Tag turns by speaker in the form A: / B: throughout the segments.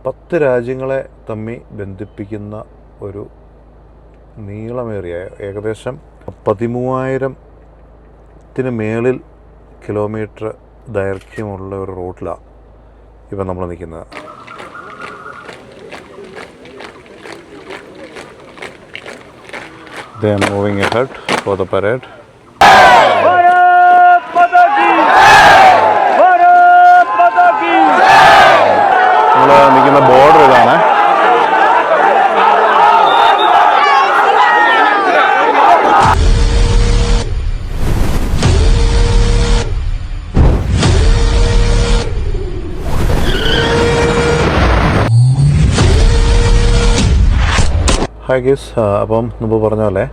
A: 10 രാജ്യങ്ങളെ തമ്മിൽ ബന്ധിപ്പിക്കുന്ന ഒരു നീളമേറിയ ഏകദേശം 13,000 മേളിൽ കിലോമീറ്റർ ദൈർഘ്യമുള്ള ഒരു റോഡിലാണ് ഇപ്പം നമ്മൾ നിൽക്കുന്നത്. They are moving ahead for the parade. നമ്മൾ നിൽക്കുന്ന ബോർഡർ ഇതാണ്. ഹായ് ഗീസ്, അപ്പം മുമ്പ് പറഞ്ഞ പോലെ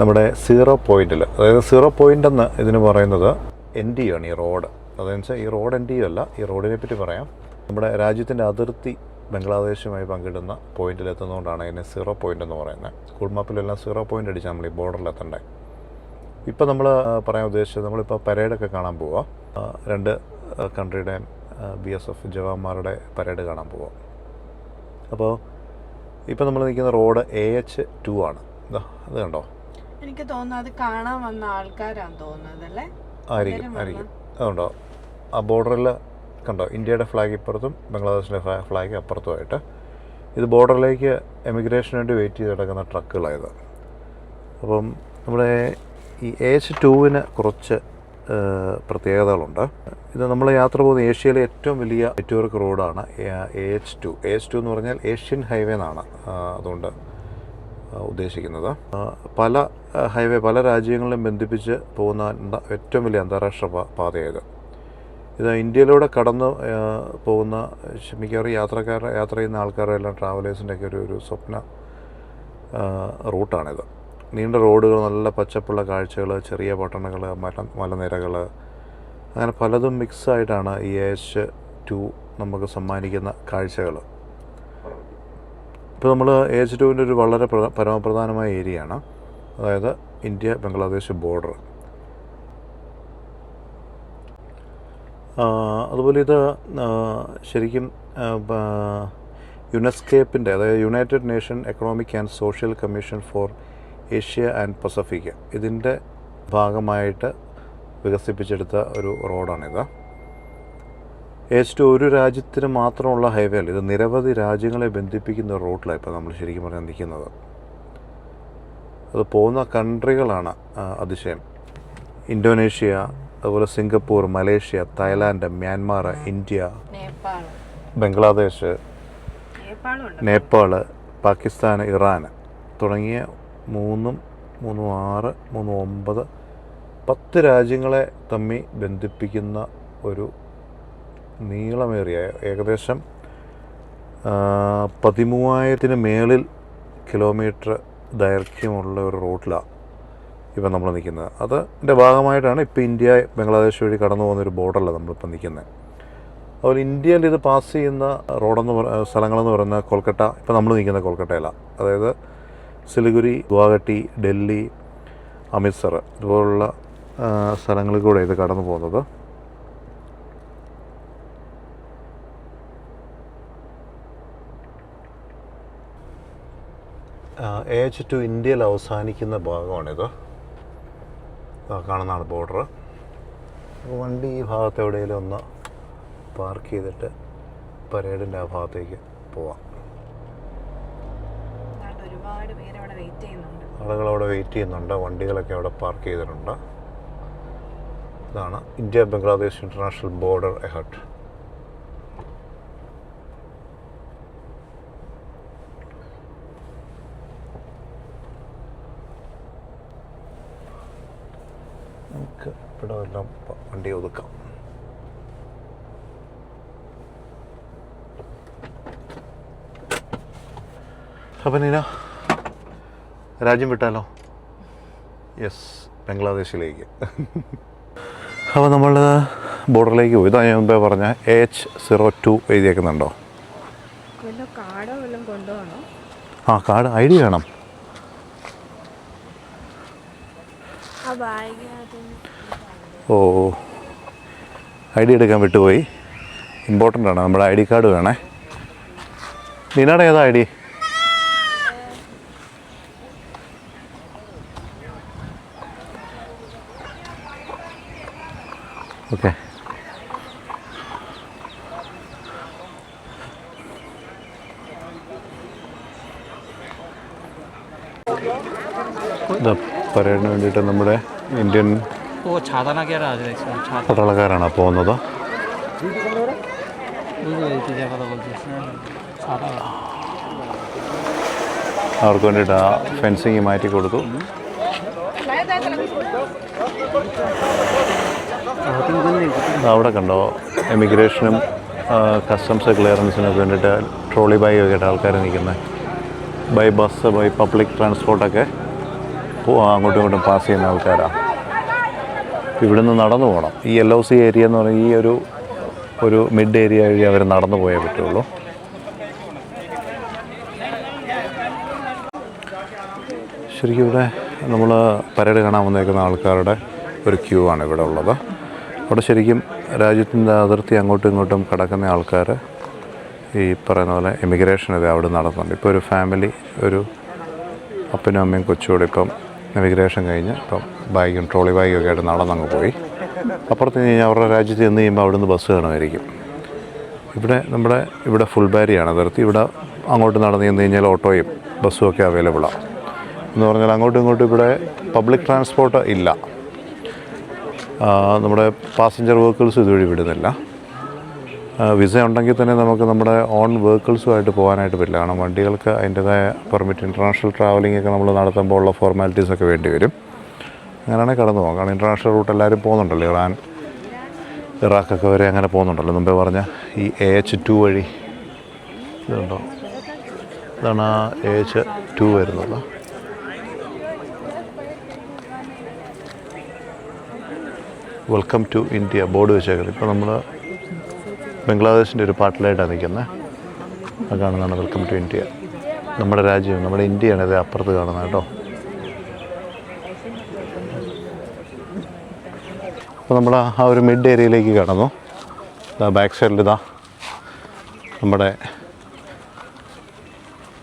A: നമ്മുടെ 0 പോയിൻറ്റിൽ, അതായത് 0 പോയിൻ്റ് എന്ന് ഇതിന് പറയുന്നത് NDU ആണ് ഈ റോഡ്. അതെന്ന് വെച്ചാൽ ഈ റോഡ് NDU അല്ല, ഈ റോഡിനെ പറ്റി പറയാം. നമ്മുടെ രാജ്യത്തിൻ്റെ അതിർത്തി ബംഗ്ലാദേശുമായി പങ്കിടുന്ന പോയിന്റിലെത്തുന്നതുകൊണ്ടാണ് ഇതിനെ 0 പോയിൻ്റ് എന്ന് പറയുന്നത്. ഗൂഗിൾ മാപ്പിലെല്ലാം 0 പോയിൻ്റ് അടിച്ചാൽ നമ്മൾ ഈ ബോർഡറിലെത്തണ്ടേ. ഇപ്പോൾ നമ്മൾ പറയാൻ ഉദ്ദേശിച്ചത്, നമ്മളിപ്പോൾ പരേഡൊക്കെ കാണാൻ പോവാം. 2 കൺട്രിയുടെയും BSF ജവാന്മാരുടെ പരേഡ് കാണാൻ പോവാം. അപ്പോൾ ഇപ്പോൾ നമ്മൾ നിൽക്കുന്ന റോഡ് AH2 ആണ്. അത് കണ്ടോ?
B: എനിക്ക് തോന്നുന്നു അത് കാണാൻ വന്ന ആൾക്കാരാണ് തോന്നുന്നത് അല്ലേ?
A: ആയിരിക്കും. അതുകൊണ്ടോ ആ ബോർഡറിൽ കണ്ടോ, ഇന്ത്യയുടെ ഫ്ലാഗ് ഇപ്പുറത്തും ബംഗ്ലാദേശിൻ്റെ ഫ്ലാഗ് അപ്പുറത്തുമായിട്ട്. ഇത് ബോർഡറിലേക്ക് എമിഗ്രേഷന് വേണ്ടി വെയിറ്റ് ചെയ്ത് കിടക്കുന്ന ട്രക്കുകളായത്. അപ്പം നമ്മുടെ ഈ AH2 കുറച്ച് പ്രത്യേകതകളുണ്ട്. ഇത് നമ്മൾ യാത്ര പോകുന്ന ഏഷ്യയിലെ ഏറ്റവും വലിയ നെറ്റ്വർക്ക് റോഡാണ് AH2. AH2 എന്ന് പറഞ്ഞാൽ ഏഷ്യൻ ഹൈവേ എന്നാണ് അതുകൊണ്ട് ഉദ്ദേശിക്കുന്നത്. പല ഹൈവേ പല രാജ്യങ്ങളിലും ബന്ധിപ്പിച്ച് പോകുന്ന ഏറ്റവും വലിയ അന്താരാഷ്ട്ര പാതയായത്. ഇത് ഇന്ത്യയിലൂടെ കടന്ന് പോകുന്ന മിക്കവാറും യാത്ര ചെയ്യുന്ന ആൾക്കാരുടെ എല്ലാം ട്രാവലേഴ്സിൻ്റെയൊക്കെ ഒരു സ്വപ്ന റൂട്ടാണിത്. നീണ്ട റോഡുകൾ, നല്ല പച്ചപ്പുള്ള കാഴ്ചകൾ, ചെറിയ പട്ടണങ്ങൾ, മലനിരകൾ, അങ്ങനെ പലതും മിക്സായിട്ടാണ് ഈ AH2 നമുക്ക് സമ്മാനിക്കുന്ന കാഴ്ചകൾ. ഇപ്പോൾ നമ്മൾ AH2 ഒരു വളരെ പരമപ്രധാനമായ ഏരിയയാണ്, അതായത് ഇന്ത്യ ബംഗ്ലാദേശ് ബോർഡർ. അതുപോലെ ഇത് ശരിക്കും യുനെസ്കേപ്പിൻ്റെ, അതായത് United nation economic and social commission for Asia and Pacific, ഇതിൻ്റെ ഭാഗമായിട്ട് വികസിപ്പിച്ചെടുത്ത ഒരു റോഡാണിത്. AH2 ഒരു രാജ്യത്തിന് മാത്രമുള്ള ഹൈവേ അല്ല, ഇത് നിരവധി രാജ്യങ്ങളെ ബന്ധിപ്പിക്കുന്ന ഒരു റോഡിലാണ് ഇപ്പോൾ നമ്മൾ ശരിക്കും പറഞ്ഞാൽ നിൽക്കുന്നത്. അത് പോകുന്ന കൺട്രികളാണ് അതിശയം. ഇന്തോനേഷ്യ, അതുപോലെ Singapore, Malaysia, Thailand, Myanmar, India, Bangladesh, Nepal, Pakistan, Iran തുടങ്ങിയ 3, 6, 9, 10 രാജ്യങ്ങളെ തമ്മിൽ ബന്ധിപ്പിക്കുന്ന ഒരു നീളമേറിയ ഏകദേശം 13,000 മേളിൽ കിലോമീറ്റർ ദൈർഘ്യമുള്ള ഒരു റോഡിലാണ് ഇപ്പം നമ്മൾ നിൽക്കുന്നത്. അതിൻ്റെ ഭാഗമായിട്ടാണ് ഇപ്പോൾ ഇന്ത്യ ബംഗ്ലാദേശ് വഴി കടന്നു പോകുന്നൊരു ബോർഡറിലാണ് നമ്മളിപ്പോൾ നിൽക്കുന്നത്. അതുപോലെ ഇന്ത്യയിൽ ഇത് പാസ് ചെയ്യുന്ന സ്ഥലങ്ങളെന്ന് പറയുന്നത് കൊൽക്കട്ട, ഇപ്പോൾ നമ്മൾ നിൽക്കുന്ന കൊൽക്കട്ടയിലാണ്. അതായത് സിലിഗുരി, ഗുവാഹട്ടി, ഡൽഹി, അമൃത്സർ ഇതുപോലുള്ള സ്ഥലങ്ങളിൽ കൂടെ ഇത് കടന്നു പോകുന്നത്. AH2 ഇന്ത്യയിൽ അവസാനിക്കുന്ന ഭാഗമാണിത്. കാണുന്നതാണ് ബോർഡർ. വണ്ടി ഈ ഭാഗത്ത് എവിടെയെങ്കിലും ഒന്ന് പാർക്ക് ചെയ്തിട്ട് പരേഡിൻ്റെ ആ ഭാഗത്തേക്ക് പോവാം. ആളുകൾ അവിടെ വെയിറ്റ് ചെയ്യുന്നുണ്ട്, വണ്ടികളൊക്കെ അവിടെ പാർക്ക് ചെയ്തിട്ടുണ്ട്. ഇതാണ് India Bangladesh international border ahead. നമുക്ക് ഇവിടെ എല്ലാം വണ്ടി ഒതുക്കാം. അപ്പം നീന രാജ്യം വിട്ടാലോ? യെസ്, ബംഗ്ലാദേശിലേക്ക്. അപ്പോൾ നമ്മൾ ബോർഡറിലേക്ക് പോയി. ഇതാ ഞാൻ മുമ്പേ പറഞ്ഞ AH02 എഴുതിയേക്കുന്നുണ്ടോ? ആ, കാർഡ് ID വേണം. ഓ, ID എടുക്കാൻ വിട്ടുപോയി. ഇമ്പോർട്ടൻ്റ് ആണ്, നമ്മുടെ ID കാർഡ് വേണേ. നിനയുടെ ഏതാ ഐ ഡി? ഓക്കെ. പരേഡിന് വേണ്ടിയിട്ട് നമ്മുടെ ഇന്ത്യൻ പട്ടാളക്കാരാണ് പോകുന്നത്. അവർക്ക് വേണ്ടിയിട്ട് ആ ഫെൻസിങ് മാറ്റി കൊടുത്തു. അവിടെ കണ്ടോ എമിഗ്രേഷനും കസ്റ്റംസ് ക്ലിയറൻസിനൊക്കെ വേണ്ടിയിട്ട് ട്രോളി ബാഗൊക്കെ ആയിട്ട് ആൾക്കാർ നിൽക്കുന്നത്. ബൈ ബസ്, ബൈ പബ്ലിക് ട്രാൻസ്പോർട്ടൊക്കെ അങ്ങോട്ടും ഇങ്ങോട്ടും പാസ് ചെയ്യുന്ന ആൾക്കാരാണ്. ഇവിടുന്ന് നടന്നു പോകണം. ഈ LOC ഏരിയ എന്ന് പറഞ്ഞാൽ ഈ ഒരു മിഡ് ഏരിയ വഴി അവർ നടന്നു പോയേ പറ്റുള്ളൂ. ശരിക്കും ഇവിടെ നമ്മൾ പരേഡ് കാണാൻ വന്നേക്കുന്ന ആൾക്കാരുടെ ഒരു ക്യൂ ആണ് ഇവിടെ ഉള്ളത്. അവിടെ ശരിക്കും രാജ്യത്തിൻ്റെ അതിർത്തി അങ്ങോട്ടും ഇങ്ങോട്ടും കടക്കുന്ന ആൾക്കാർ ഈ പറയുന്ന പോലെ ഇമിഗ്രേഷനൊക്കെ അവിടെ നടത്തുന്നുണ്ട്. ഇപ്പോൾ ഒരു ഫാമിലി, ഒരു അപ്പനും അമ്മയും കൊച്ചുകൂടെ ഇപ്പം ഇമിഗ്രേഷൻ കഴിഞ്ഞ് ഇപ്പം ബാഗും ട്രോളി ബാഗും ഒക്കെ ആയിട്ട് നടന്നങ്ങ് പോയി. അപ്പുറത്ത് കഴിഞ്ഞാൽ അവരുടെ രാജ്യത്ത് ചെന്ന് കഴിയുമ്പോൾ അവിടുന്ന് ബസ് കാണുമായിരിക്കും. ഇവിടെ ഫുൾ ബാരിയാണ് അതിർത്തി. ഇവിടെ അങ്ങോട്ട് നടന്ന് ചെന്ന് കഴിഞ്ഞാൽ ഓട്ടോയും ബസ്സും ഒക്കെ അവൈലബിളാണ്. എന്ന് പറഞ്ഞാൽ അങ്ങോട്ടും ഇങ്ങോട്ടും ഇവിടെ പബ്ലിക് ട്രാൻസ്പോർട്ട് ഇല്ല. നമ്മുടെ പാസഞ്ചർ വെഹിക്കിൾസ് ഇതുവഴി വിടുന്നില്ല. വിസ ഉണ്ടെങ്കിൽ തന്നെ നമുക്ക് നമ്മുടെ ഓൺ വെഹിക്കിൾസുമായിട്ട് പോകാനായിട്ട് പറ്റില്ല. കാരണം വണ്ടികൾക്ക് അതിൻ്റേതായ പെർമിറ്റ്, ഇൻ്റർനാഷണൽ ട്രാവലിംഗ് ഒക്കെ നമ്മൾ നടത്തുമ്പോൾ ഉള്ള ഫോർമാലിറ്റീസൊക്കെ വേണ്ടി വരും. അങ്ങനെയാണെങ്കിൽ കടന്നു പോകാം. കാരണം ഇൻ്റർനാഷണൽ റൂട്ട് എല്ലാവരും പോകുന്നുണ്ടല്ലോ. ഇറാൻ, ഇറാഖൊക്കെ വരെ അങ്ങനെ പോകുന്നുണ്ടല്ലോ. മുമ്പേ പറഞ്ഞ ഈ AH2 വഴി ഇതുണ്ടോ, ഇതാണ് AH2 വരുന്നത്. വെൽക്കം ടു ഇന്ത്യ ബോർഡ് വെച്ചേക്കുന്നത്. ഇപ്പോൾ നമ്മൾ ബംഗ്ലാദേശിൻ്റെ ഒരു പാട്ടിലായിട്ടാണ് നിൽക്കുന്നത്. അത് കാണുന്നതാണ് വെൽക്കം ടു ഇന്ത്യ. നമ്മുടെ രാജ്യം, നമ്മുടെ ഇന്ത്യയാണ് ഇത് അപ്പുറത്ത് കാണുന്നത് കേട്ടോ. അപ്പോൾ നമ്മൾ ആ ഒരു മിഡ് ഏരിയയിലേക്ക് കടന്നു. ബാക്ക് സൈഡിൽ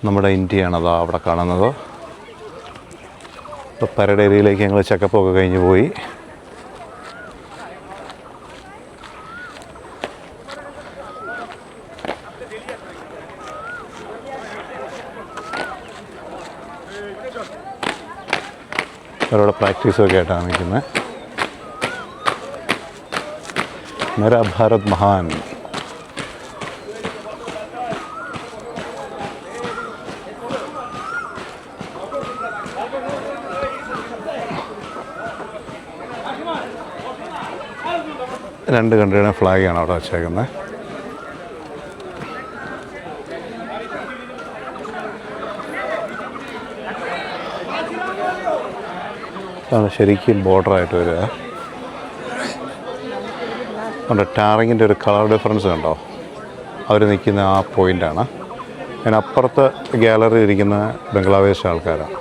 A: നമ്മുടെ ഇന്ത്യയാണ് അവിടെ കാണുന്നത്. ഇപ്പോൾ പരേഡ് ഏരിയയിലേക്ക് ഞങ്ങൾ ചെക്കപ്പൊക്കെ കഴിഞ്ഞ് പോയി. അവരവിടെ പ്രാക്ടീസൊക്കെ ആയിട്ടാണ് നിൽക്കുന്നത്. മേരാ ഭാരത് മഹാൻ. രണ്ട് കൺട്രിയുടെ ഫ്ലാഗാണ് അവിടെ വച്ചേക്കുന്നത്. അതാണ് ശരിക്കും ബോർഡറായിട്ട് വരിക. അവിടെ ടാറിങ്ങിൻ്റെ ഒരു കളർ ഡിഫറൻസ് കണ്ടോ? അവർ നിൽക്കുന്ന ആ പോയിൻ്റാണ്. അതിനപ്പുറത്ത് ഗാലറി ഇരിക്കുന്ന ബംഗ്ലാദേശ് ആൾക്കാരാണ്.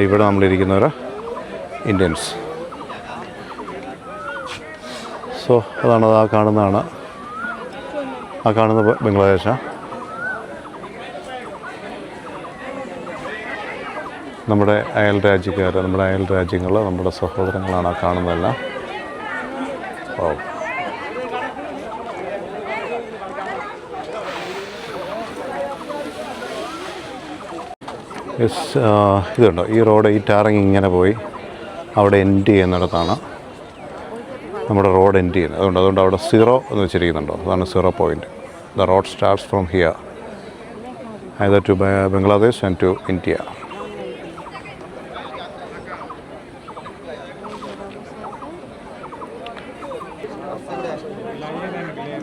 A: ഇവിടെ നമ്മളിരിക്കുന്നവർ ഇന്ത്യൻസ്. സോ അതാണ് ആ കാണുന്ന ബംഗ്ലാദേശാണ്. നമ്മുടെ അയൽ രാജ്യക്കാർ, നമ്മുടെ അയൽ രാജ്യങ്ങൾ, നമ്മുടെ സഹോദരങ്ങളാണ് ആ കാണുന്നതെല്ലാം. ഓ, ഇതുണ്ടോ ഈ റോഡ്, ഈ ടാറിങ് ഇങ്ങനെ പോയി അവിടെ എൻഡ് ചെയ്യുന്നിടത്താണ് നമ്മുടെ റോഡ് എൻഡ് ചെയ്യുന്നത്. അതുകൊണ്ട് അവിടെ 0 എന്ന് വെച്ചിരിക്കുന്നുണ്ടോ, അതാണ് 0 point. The road starts from here either to Bangladesh and to India.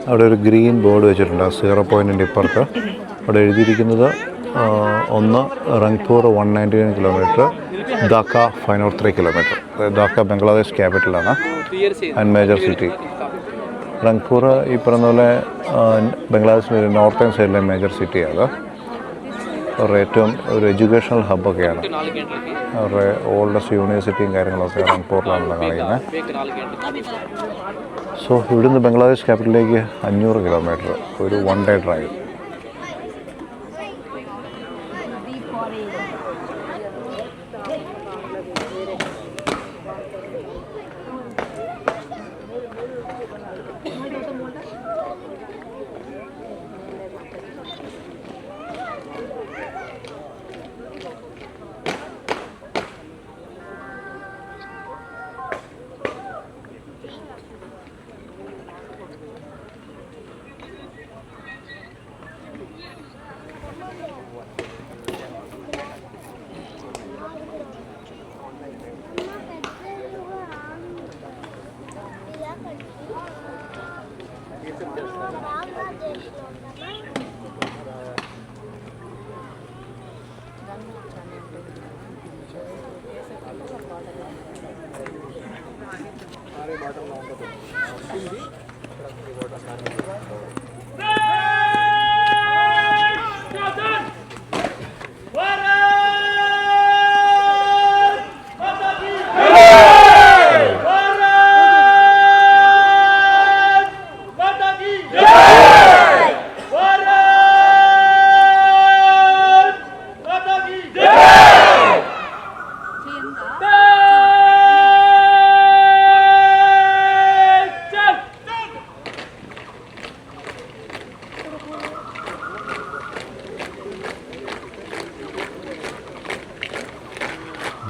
A: അവിടെ ഒരു ഗ്രീൻ ബോർഡ് വെച്ചിട്ടുണ്ട് 0 പോയിൻറ്റിൻ്റെ ഇപ്പുറത്ത്. അവിടെ എഴുതിയിരിക്കുന്നത് 1 റംഗ്പൂർ 199 കിലോമീറ്റർ, ധാക്ക 503 കിലോമീറ്റർ. ധാക്ക ബംഗ്ലാദേശ് ക്യാപിറ്റലാണ് ആൻഡ് മേജർ സിറ്റി. റംഗ്പൂർ ഈ പറഞ്ഞ പോലെ ബംഗ്ലാദേശിൻ്റെ ഒരു നോർത്തേൺ സൈഡിലെ മേജർ സിറ്റിയാണ്. അവരുടെ ഏറ്റവും ഒരു എഡ്യൂക്കേഷണൽ ഹബ്ബൊക്കെയാണ്. അവരുടെ ഓൾഡസ്റ്റ് യൂണിവേഴ്സിറ്റിയും കാര്യങ്ങളൊക്കെ റംഗ്പൂരിലാണല്ലോ കാണിക്കുന്നത്. സോ ഇവിടുന്ന് ബംഗ്ലാദേശ് ക്യാപിറ്റലിലേക്ക് 500 കിലോമീറ്റർ, ഒരു 1 day drive.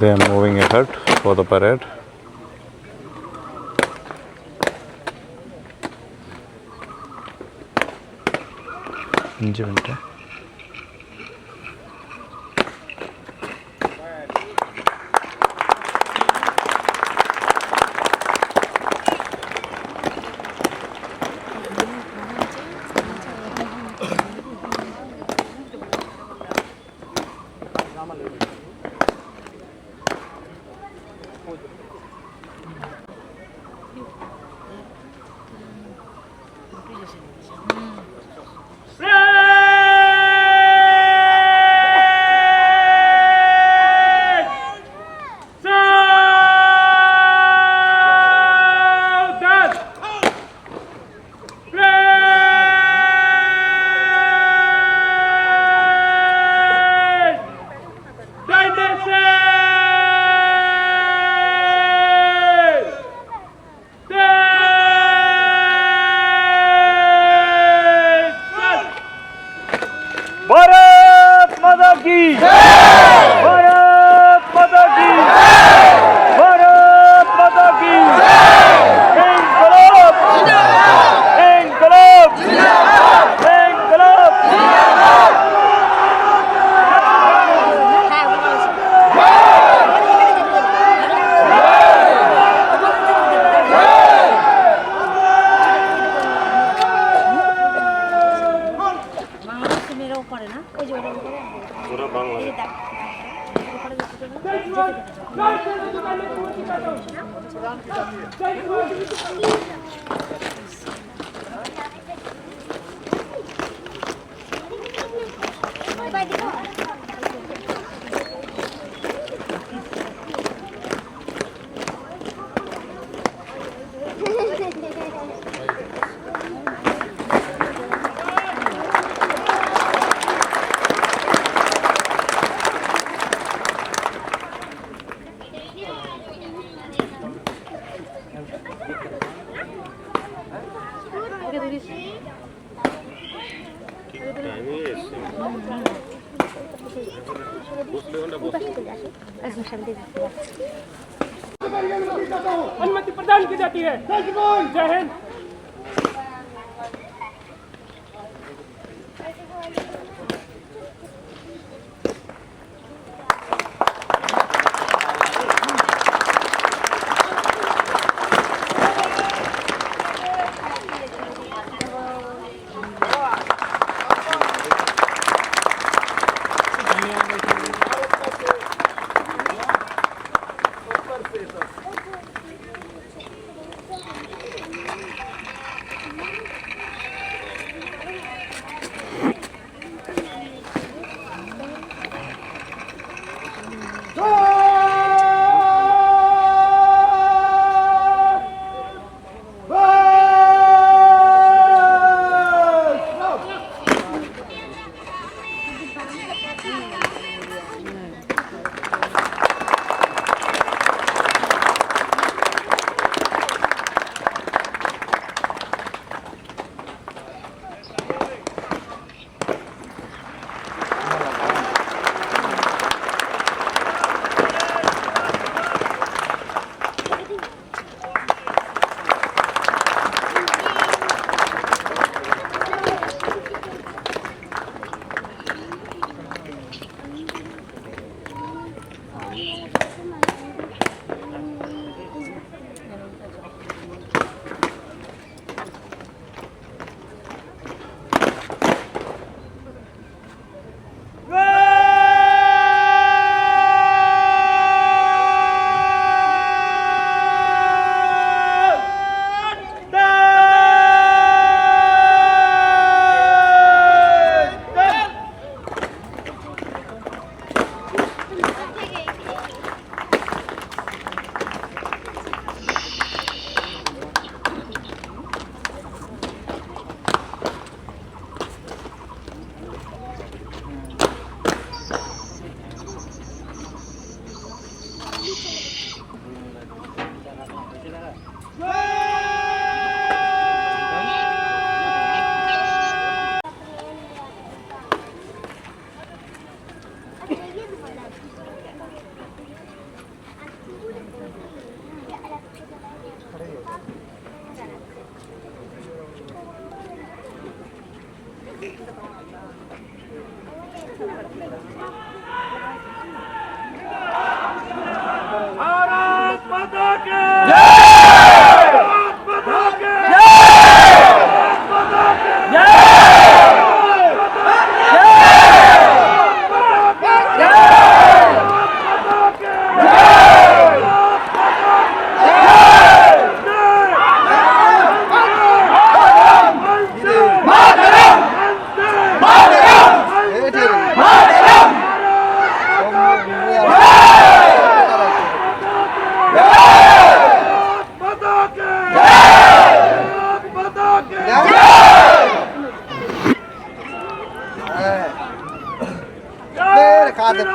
A: They are moving ahead for the parade. അഞ്ച് മിനിറ്റ്.
C: भारत माता की भारत माता की भारत माता की इंकलाब इंकलाब इंकलाब पूरा बांग्लादेश अनुमति प्रदान की जाती है। जय हिंद।
A: Nina?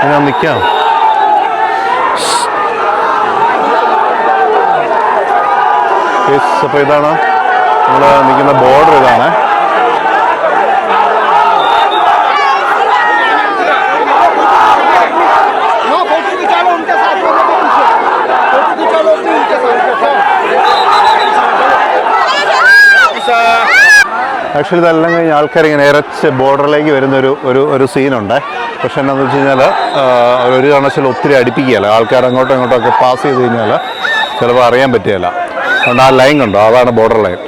A: ഞാൻ നിൽക്കാം. അപ്പോൾ ഇതാണ് നമ്മൾ നിൽക്കുന്ന ബോർഡർ. ഇതാണ് ആക്ച്വലി ഇതെല്ലാം കഴിഞ്ഞ് ആൾക്കാരിങ്ങനെ ഇറച്ച് ബോർഡറിലേക്ക് വരുന്നൊരു ഒരു സീനുണ്ട്. പക്ഷെ എന്താണെന്ന് വെച്ച് കഴിഞ്ഞാൽ ഒരു കാരണവശാൽ ഒത്തിരി അടുപ്പിക്കുകയല്ല. ആൾക്കാർ അങ്ങോട്ടും ഇങ്ങോട്ടൊക്കെ പാസ് ചെയ്ത് കഴിഞ്ഞാൽ ചിലപ്പോൾ അറിയാൻ പറ്റുകയില്ല. അതുകൊണ്ട് ആ ലൈൻ കണ്ടോ, അതാണ് ബോർഡർ ലൈൻ.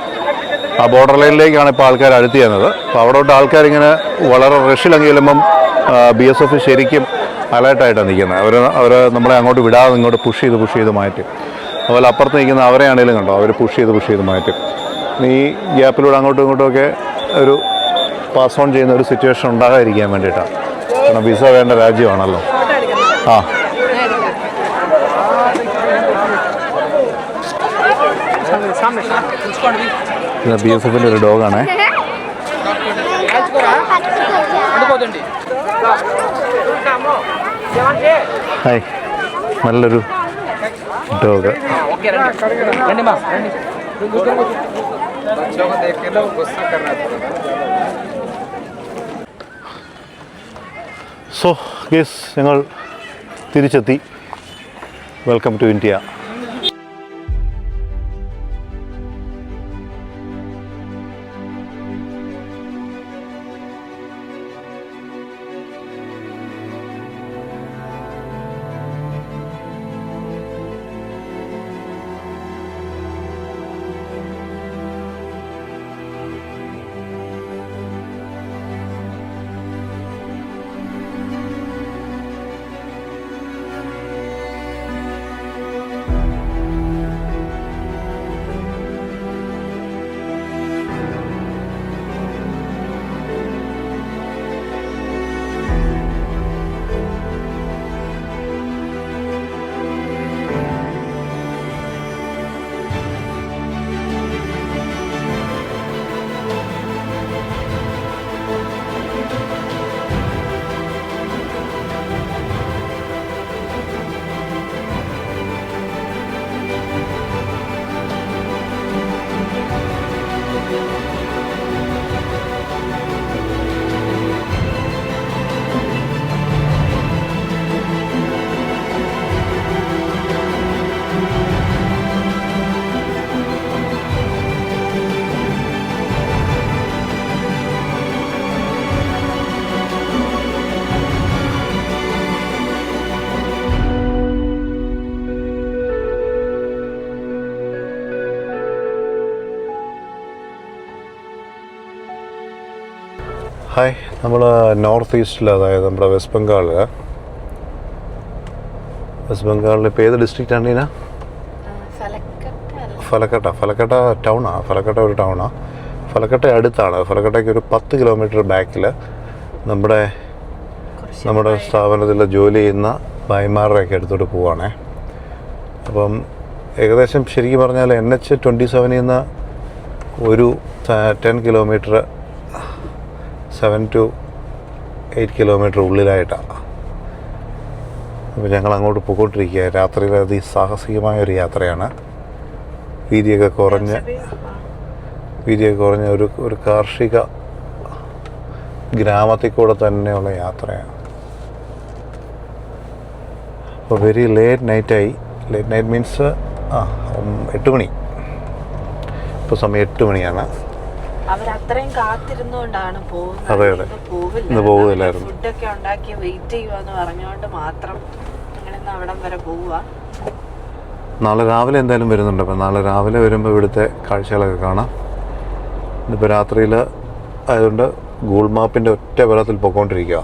A: ആ ബോർഡർ ലൈനിലേക്കാണ് ഇപ്പോൾ ആൾക്കാർ അടുത്ത് ചെയ്യുന്നത്. അപ്പോൾ അവിടോട്ട് ആൾക്കാരിങ്ങനെ വളരെ റഷിലങ്ങ് ചെല്ലുമ്പം BSF ശരിക്കും അലേർട്ടായിട്ടാണ് നിൽക്കുന്നത്. അവർ നമ്മളെ അങ്ങോട്ട് വിടാതെ ഇങ്ങോട്ട് പുഷ് ചെയ്ത് മാറ്റും. അതുപോലെ അപ്പുറത്ത് നിൽക്കുന്ന അവരെയാണെങ്കിലും കണ്ടോ, അവർ പുഷ് ചെയ്ത് മാറ്റും. ഈ ഗ്യാപ്പിലൂടെ അങ്ങോട്ടും ഇങ്ങോട്ടുമൊക്കെ ഒരു പാസ് ഓൺ ചെയ്യുന്ന ഒരു സിറ്റുവേഷൻ ഉണ്ടാകാതിരിക്കാൻ വേണ്ടിയിട്ടാണ്. കാരണം വിസ വേണ്ട രാജ്യമാണല്ലോ. ഇത് BSFൻ്റെ ഒരു ഡോഗാണേ. ഹായ്, നല്ലൊരു ഡോഗ്. സോ ഗൈസ്, ഞങ്ങൾ തിരിച്ചെത്തി. Welcome to India. ഹായ്, നമ്മൾ നോർത്ത് ഈസ്റ്റിൽ, അതായത് നമ്മുടെ വെസ്റ്റ് ബംഗാളിൽ ഇപ്പോൾ ഏത് ഡിസ്ട്രിക്റ്റാണ് ഇതിനാ? ഫലക്കട്ട ടൗണാണ്. ഫലക്കട്ട ഒരു ടൗണാണ്. ഫലക്കട്ട അടുത്താണ്. ഫലക്കട്ടയ്ക്ക് ഒരു 10 കിലോമീറ്റർ ബാക്കിൽ നമ്മുടെ സ്ഥാപനത്തിൽ ജോലി ചെയ്യുന്ന ഭായിമാരുടെയൊക്കെ അടുത്തോട്ട് പോവുകയാണേ. അപ്പം ഏകദേശം ശരിക്കും പറഞ്ഞാൽ NH-27 നിന്ന് ഒരു 10 കിലോമീറ്റർ 7 to 8 കിലോമീറ്റർ ഉള്ളിലായിട്ടാണ്. അപ്പോൾ ഞങ്ങൾ അങ്ങോട്ട് പോയിക്കൊണ്ടിരിക്കുക. രാത്രിയിൽ അതിസാഹസികമായ ഒരു യാത്രയാണ്. വീതിയൊക്കെ കുറഞ്ഞ ഒരു കാർഷിക ഗ്രാമത്തിൽ കൂടെ തന്നെയുള്ള യാത്രയാണ്. അപ്പോൾ വെരി ലേറ്റ് നൈറ്റായി. ലേറ്റ് നൈറ്റ് മീൻസ് 8 മണി. ഇപ്പോൾ സമയം 8 മണിയാണ്.
B: അവരത്രയും കാത്തിരുന്നോണ്ടാണ് പോകുന്നത്.
A: അതെ ഇന്ന് പോകില്ലായിരുന്നു.
B: ഫുഡൊക്കെ ഉണ്ടാക്കി വെയിറ്റ് ചെയ്യുവാന്ന് പറഞ്ഞുകൊണ്ട് മാത്രം ഞങ്ങളിന്ന് അവിടം വരെ പോവുക.
A: നാളെ രാവിലെ എന്തായാലും വരുന്നുണ്ട്. അപ്പം നാളെ രാവിലെ വരുമ്പോൾ ഇവിടുത്തെ കാഴ്ചകളൊക്കെ കാണാം. ഇന്നിപ്പോൾ രാത്രിയിൽ ആയതുകൊണ്ട് ഗൂഗിൾ മാപ്പിൻ്റെ ഒറ്റ ബലത്തിൽ പോയിക്കൊണ്ടിരിക്കുക.